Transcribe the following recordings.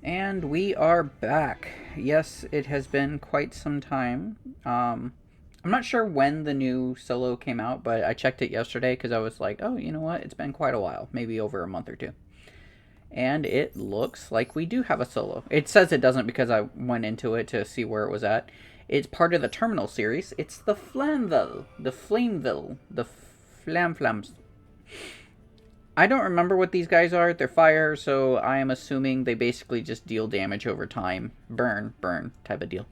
And we are back. Yes, it has been quite some time. I'm not sure when the new solo came out, but I checked it yesterday because I was like, oh, you know what? It's been quite a while, maybe over a month or two. And it looks like we do have a solo. It says it doesn't because I went into it to see where it was at. It's part of the Terminal series. It's the Flamvell. The Flamflams. I don't remember what these guys are. They're fire, so I am assuming they basically just deal damage over time. Burn, burn type of deal.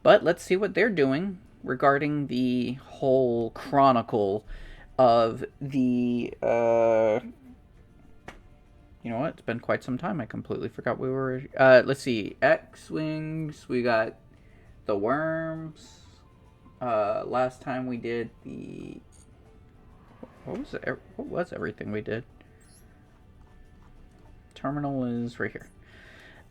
But let's see what they're doing regarding the whole chronicle of the, you know what? It's been quite some time. I completely forgot we were, let's see. X-Wings. We got the worms. Last time we did the... What was it? What was everything we did? Terminal is right here.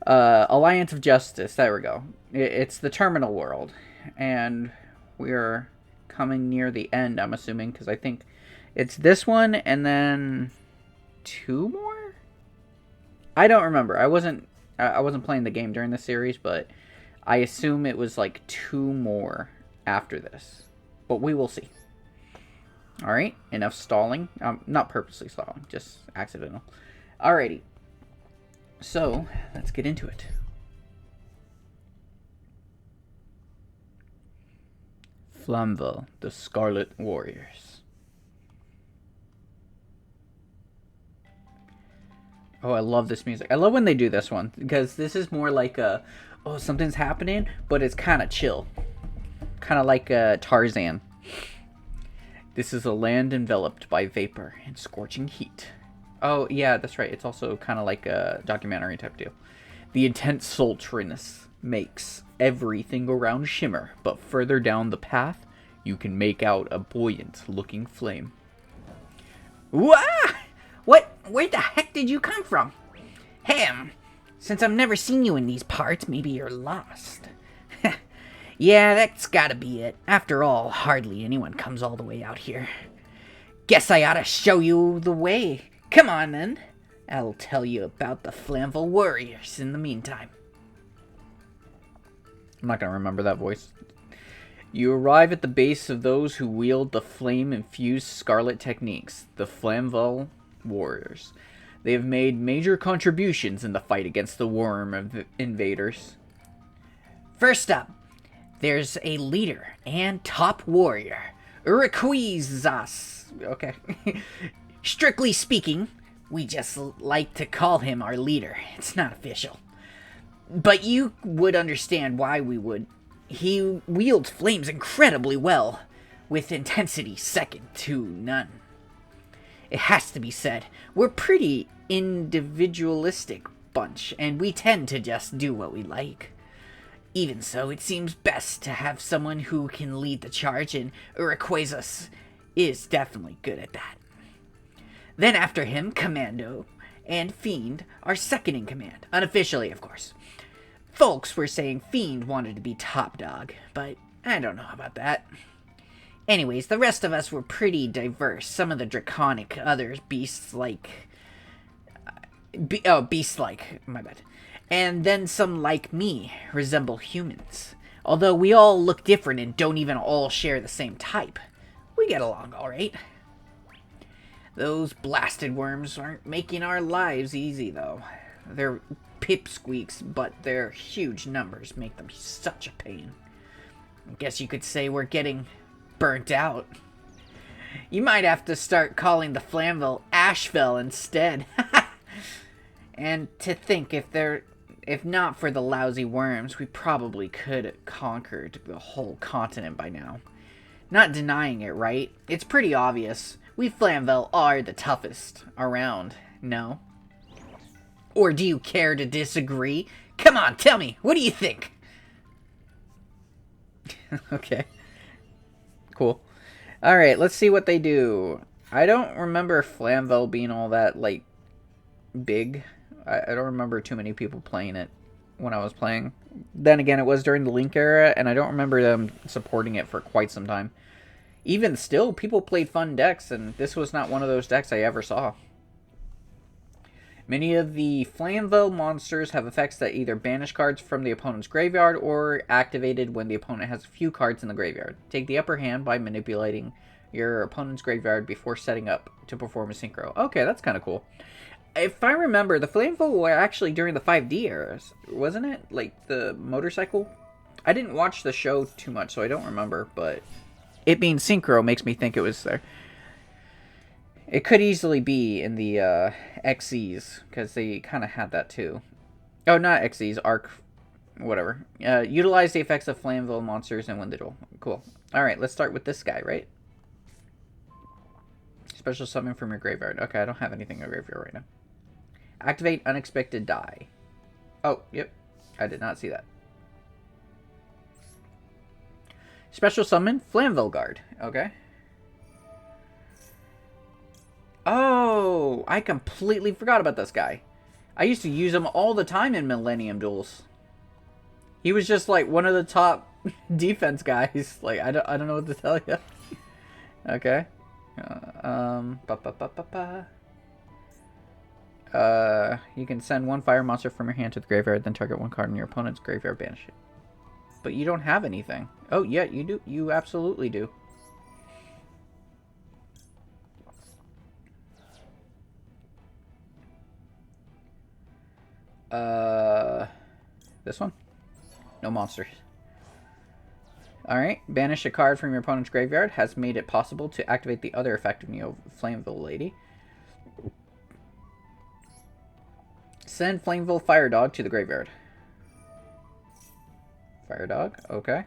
Alliance of Justice. There we go. It's the Terminal world, and we're coming near the end. I'm assuming because I think it's this one and then two more. I don't remember. I wasn't playing the game during the series, but I assume it was like two more after this. But we will see. Alright, enough stalling. Not purposely stalling, just accidental. Alrighty. So, let's get into it. Flamvell, the Scarlet Warriors. Oh, I love this music. I love when they do this one, because this is more like a, oh, something's happening, but it's kind of chill. Kind of like Tarzan. This is a land enveloped by vapor and scorching heat. Oh, yeah, that's right. It's also kind of like a documentary type deal. The intense sultriness makes everything around shimmer, but further down the path, you can make out a buoyant-looking flame. Wah! Where the heck did you come from? Ham, since I've never seen you in these parts, maybe you're lost. Yeah, that's gotta be it. After all, hardly anyone comes all the way out here. Guess I oughta show you the way. Come on, then. I'll tell you about the Flamvell Warriors in the meantime. I'm not gonna remember that voice. You arrive at the base of those who wield the flame-infused Scarlet techniques, the Flamvell Warriors. They have made major contributions in the fight against the worm invaders. First up, there's a leader and top warrior, Uriquizas. Okay. Strictly speaking, we just like to call him our leader. It's not official. But you would understand why we would. He wields flames incredibly well, with intensity second to none. It has to be said, we're pretty individualistic bunch, and we tend to just do what we like. Even so, it seems best to have someone who can lead the charge, and Uriquizas is definitely good at that. Then after him, Commando and Fiend are second in command, unofficially of course. Folks were saying Fiend wanted to be top dog, but I don't know about that. Anyways, the rest of us were pretty diverse. Some of the draconic, others beasts-like... beast-like, my bad. And then some, like me, resemble humans. Although we all look different and don't even all share the same type. We get along alright. Those blasted worms aren't making our lives easy, though. They're pipsqueaks, but their huge numbers make them such a pain. I guess you could say we're getting burnt out. You might have to start calling the Flamvell Ashfell instead. And to think, if not for the lousy worms, we probably could have conquered the whole continent by now. Not denying it, right? It's pretty obvious. We Flamvell are the toughest around, no? Or do you care to disagree? Come on, tell me, what do you think? Okay. Cool. Alright, let's see what they do. I don't remember Flamvell being all that, like, big. I don't remember too many people playing it when I was playing. Then again, it was during the Link era, and I don't remember them supporting it for quite some time. Even still, people played fun decks, and this was not one of those decks I ever saw. Many of the Flamvell monsters have effects that either banish cards from the opponent's graveyard or activated when the opponent has a few cards in the graveyard. Take the upper hand by manipulating your opponent's graveyard before setting up to perform a synchro. Okay, that's kind of cool. If I remember, the Flamvell were actually during the 5D eras, wasn't it? Like the motorcycle? I didn't watch the show too much, so I don't remember, but it being synchro makes me think it was there. It could easily be in the XEs, because they kind of had that too. Oh, not XEs, Arc, whatever. Utilize the effects of Flamvell monsters and win the duel. Cool. Alright, let's start with this guy, right? Special summon from your graveyard. Okay, I don't have anything in the graveyard right now. Activate unexpected die. Oh, yep. I did not see that. Special summon Flamvell Guard. Okay. Oh, I completely forgot about this guy. I used to use him all the time in Millennium Duels. He was just like one of the top defense guys. Like I don't know what to tell you. Okay. You can send one fire monster from your hand to the graveyard, then target one card in your opponent's graveyard, banish it. But you don't have anything. Oh yeah, you do. You absolutely do. This one? No monsters. Alright, banish a card from your opponent's graveyard has made it possible to activate the other effect of Neo Flamvell Lady. Send Flamvell Fire Dog to the graveyard. Fire Dog, okay.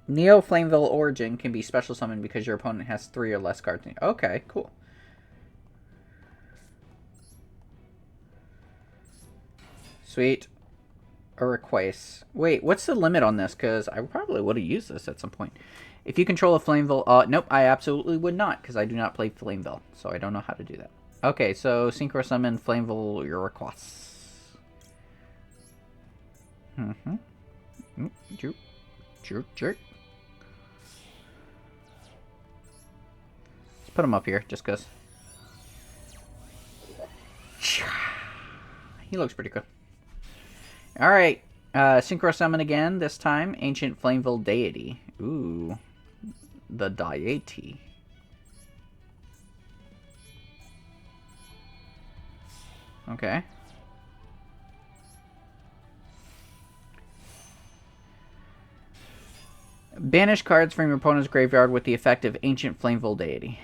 Neo Flamvell Origin can be special summoned because your opponent has 3 or less cards. Okay, cool. Sweet. A request. Wait, what's the limit on this? Because I probably would have used this at some point. If you control a Flamvell... nope, I absolutely would not, because I do not play Flamvell, so I don't know how to do that. Okay, so Synchro Summon Flamvell your requests. Jerk. Let's put him up here, just because. He looks pretty good. Alright, Synchro Summon again, this time. Ancient Flamvell Deity. Ooh, the deity. Okay. Banish cards from your opponent's graveyard with the effect of Ancient Flamvell Deity.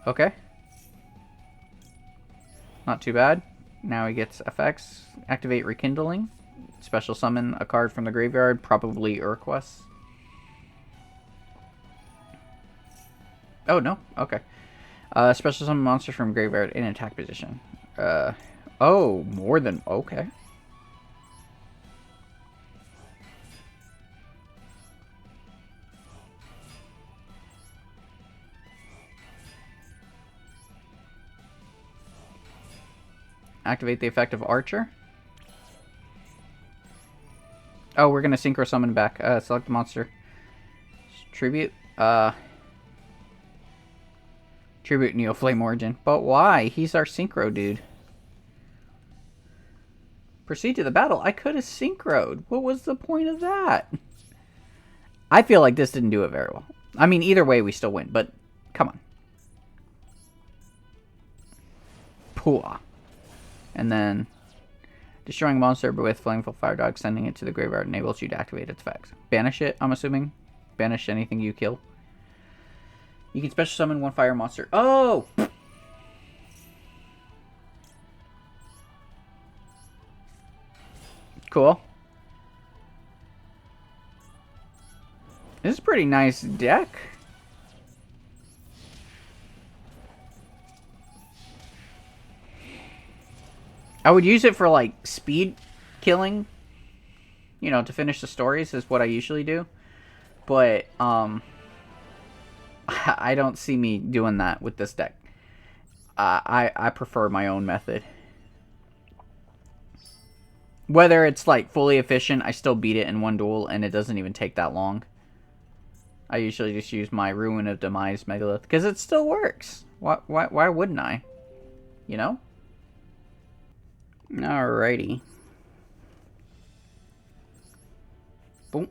Okay. Not too bad. Now he gets effects. Activate Rekindling. Special summon a card from the graveyard, probably Urquas. Oh, no? Okay. Special summon monster from graveyard in attack position. Oh, more than... Okay. Activate the effect of Archer. Oh, we're gonna Synchro Summon back. Select the monster. Tribute. Tribute Neo Flame Origin. But why? He's our Synchro dude. Proceed to the battle. I could have Synchroed. What was the point of that? I feel like this didn't do it very well. I mean, either way, we still win, but come on. Pooah. And then... Destroying a monster with Flamvell Fire Dog, sending it to the graveyard enables you to activate its effects. Banish it, I'm assuming. Banish anything you kill. You can special summon one fire monster. Oh! Cool. This is a pretty nice deck. I would use it for, like, speed killing. You know, to finish the stories is what I usually do. But, I don't see me doing that with this deck. I prefer my own method. Whether it's, like, fully efficient, I still beat it in one duel, and it doesn't even take that long. I usually just use my Ruin of Demise Megalith, because it still works. Why wouldn't I? you know? Alrighty. Boom.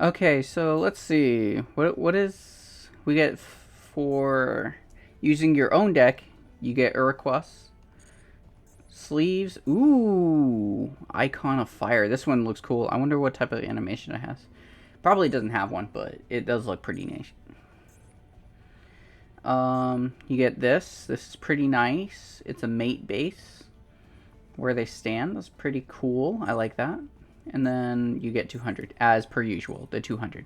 Okay, so let's see. What is we get for using your own deck? You get Uruquas. Sleeves. Ooh, Icon of Fire. This one looks cool. I wonder what type of animation it has. Probably doesn't have one, but it does look pretty nice. You get this. This is pretty nice. It's a mate base. Where they stand. That's pretty cool. I like that. And then you get 200, as per usual, the 200.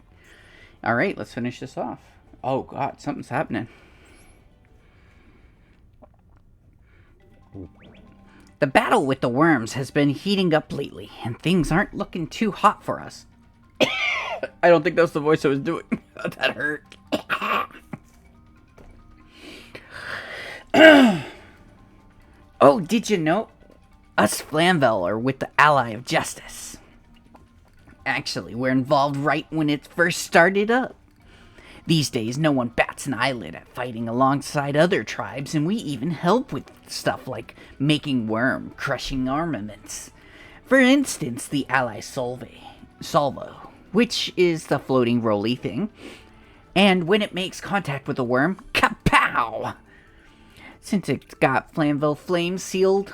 Alright, let's finish this off. Oh god, something's happening. The battle with the worms has been heating up lately, and things aren't looking too hot for us. I don't think that's the voice I was doing. That hurt. Oh, did you know? Us Flamvell are with the Ally of Justice. Actually, we're involved right when it first started up. These days, no one bats an eyelid at fighting alongside other tribes, and we even help with stuff like making worm-crushing armaments. For instance, the Ally Salvo, which is the floating roly thing. And when it makes contact with a worm, kapow! Since it's got Flamvell flame sealed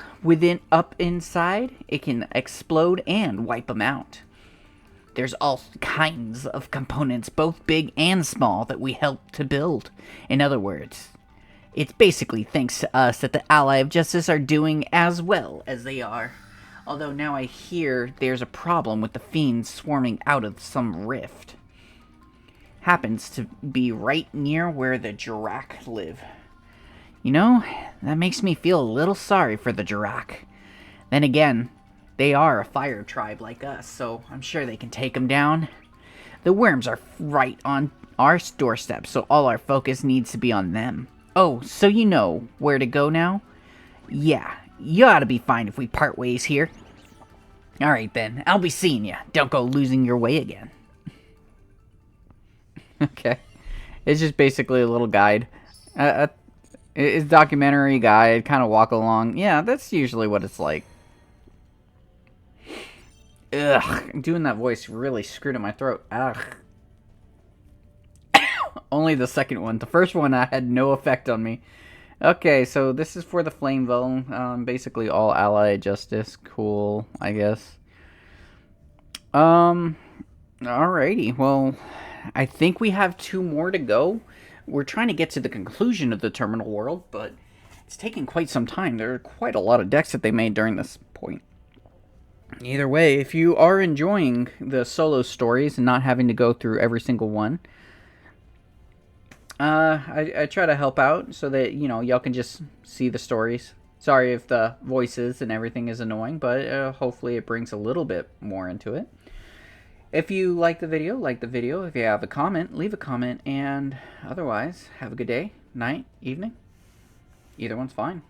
up inside, it can explode and wipe them out. There's all kinds of components, both big and small, that we help to build. In other words, it's basically thanks to us that the Ally of Justice are doing as well as they are. Although now I hear there's a problem with the fiends swarming out of some rift. Happens to be right near where the Jirac live. You know, that makes me feel a little sorry for the Jirac. Then again, they are a fire tribe like us, so I'm sure they can take them down. The worms are right on our doorstep, so all our focus needs to be on them. Oh, so you know where to go now? Yeah, you ought to be fine if we part ways here. Alright then, I'll be seeing you. Don't go losing your way again. Okay. It's just basically a little guide. It's a documentary guide, kind of walk along. Yeah, that's usually what it's like. Ugh, doing that voice really screwed up my throat. Ugh. Only the second one. The first one had no effect on me. Okay, so this is for the Flamvell. Basically all Ally Justice. Cool, I guess. Alrighty. Well, I think we have 2 more to go. We're trying to get to the conclusion of the Terminal World, but it's taking quite some time. There are quite a lot of decks that they made during this point. Either way, if you are enjoying the solo stories and not having to go through every single one, I try to help out so that, you know, y'all can just see the stories. Sorry if the voices and everything is annoying, but hopefully it brings a little bit more into it. If you like the video, like the video. If you have a comment, leave a comment. And otherwise, have a good day, night, evening. Either one's fine.